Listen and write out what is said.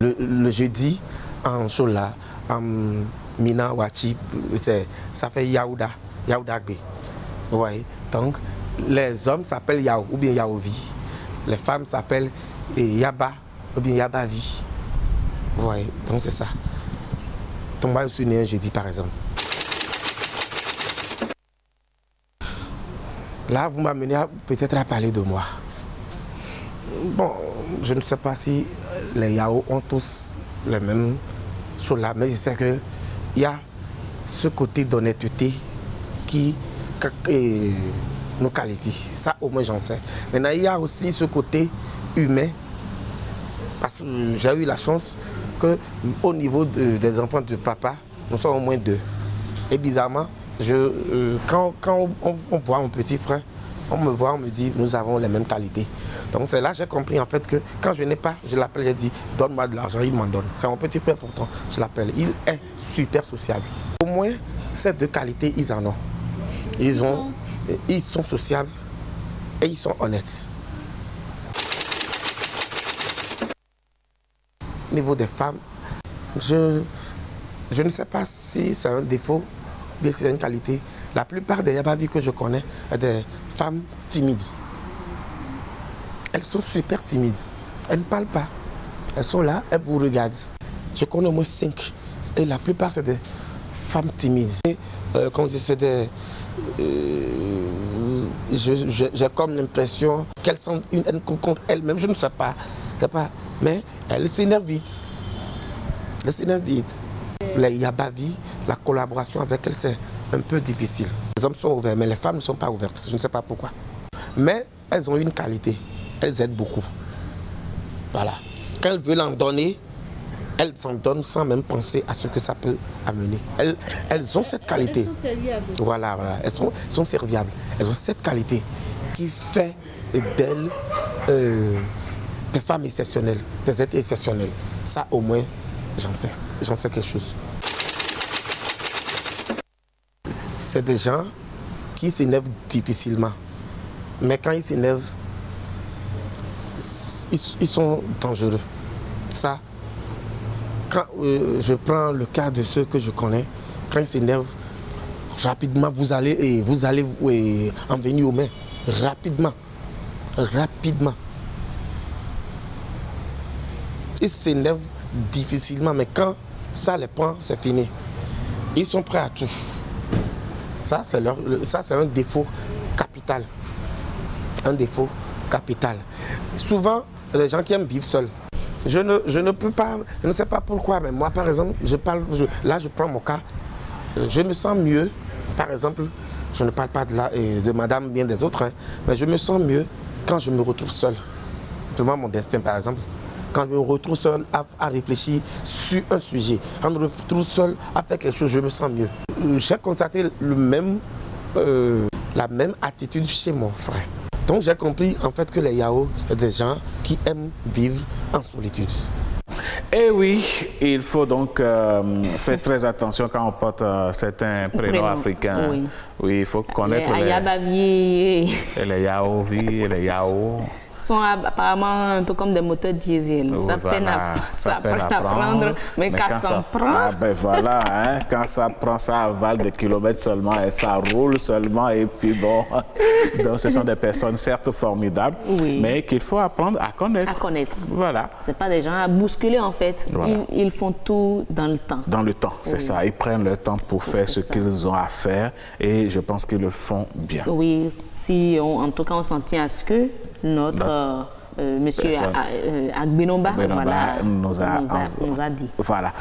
Le jeudi, en Chola, en Mina Wachi, ça fait Yaouda, Yaoudagbe. Vous voyez? Donc, les hommes s'appellent Yao ou bien Yaovi. Les femmes s'appellent Yaba ou bien Yabavi. Vous voyez? Donc, c'est ça. Donc, moi, je suis né un jeudi, par exemple. Là, vous m'amenez peut-être à parler de moi. Bon, je ne sais pas si les Yao ont tous les mêmes choses là, mais je sais qu'il y a ce côté d'honnêteté qui nous qualifie. Ça, au moins, j'en sais. Maintenant, il y a aussi ce côté humain, parce que j'ai eu la chance qu'au niveau des enfants de papa, nous sommes au moins 2. Et bizarrement, quand on voit mon petit frère, on me voit, on me dit, nous avons les mêmes qualités. Donc c'est là que j'ai compris en fait que quand je n'ai pas, je l'appelle, j'ai dit, donne-moi de l'argent, il m'en donne. C'est mon petit frère pourtant, je l'appelle. Il est super sociable. Au moins, ces 2 qualités, ils en ont. Ils sont sociables et ils sont honnêtes. Au niveau des femmes, je ne sais pas si c'est un défaut, bien c'est une qualité. La plupart des Yabavi que je connais sont des femmes timides. Elles sont super timides. Elles ne parlent pas. Elles sont là, elles vous regardent. Je connais au moins 5. Et la plupart, c'est des femmes timides. Comme je dis, c'est des... j'ai comme l'impression qu'elles sentent une haine contre elles-mêmes. Je ne sais pas. Mais elles s'énervent vite. Elles s'énervent vite. Les Yabavi, la collaboration avec elles, c'est un peu difficile. Les hommes sont ouverts, mais les femmes ne sont pas ouvertes. Je ne sais pas pourquoi. Mais elles ont une qualité. Elles aident beaucoup. Voilà. Quand elles veulent en donner, elles en donnent sans même penser à ce que ça peut amener. Elles ont cette qualité. Elles sont serviables. Voilà. Elles sont serviables. Elles ont cette qualité qui fait d'elles des femmes exceptionnelles, des êtres exceptionnels. Ça, au moins, j'en sais quelque chose. C'est des gens qui s'énervent difficilement. Mais quand ils s'énervent, ils sont dangereux. Ça, quand je prends le cas de ceux que je connais, quand ils s'énervent, rapidement, vous allez en venir aux mains. Rapidement. Ils s'énervent difficilement, mais quand ça les prend, c'est fini. Ils sont prêts à tout. Ça, c'est un défaut capital. Un défaut capital. Souvent, les gens qui aiment vivre seuls. Je ne peux pas, je ne sais pas pourquoi, mais moi, par exemple, je prends mon cas. Je me sens mieux, par exemple, je ne parle pas de madame bien des autres, hein, mais je me sens mieux quand je me retrouve seul. Devant mon destin, par exemple. Quand je me retrouve seul à réfléchir sur un sujet, quand je me retrouve seul à faire quelque chose, je me sens mieux. J'ai constaté la même attitude chez mon frère. Donc j'ai compris en fait que les Yao sont des gens qui aiment vivre en solitude. Eh oui, il faut donc faire très attention quand on porte certains prénoms africains. Oui. Oui, il faut connaître les Yabavi et les Yaovi et les Yao. Sont apparemment un peu comme des moteurs diesel. Ça peine à prendre, mais quand ça prend... Ah ben voilà, hein, quand ça prend, ça avale des kilomètres seulement et ça roule seulement et puis bon. Donc ce sont des personnes certes formidables, oui, mais qu'il faut apprendre à connaître. À connaître. Voilà. C'est pas des gens à bousculer en fait. Voilà. Ils font tout dans le temps. Dans le temps, c'est ça. Ils prennent le temps pour faire ce qu'ils ont à faire et je pense qu'ils le font bien. Oui, si en tout cas on s'en tient à ce que notre monsieur Agbenomba nous a dit. Voilà.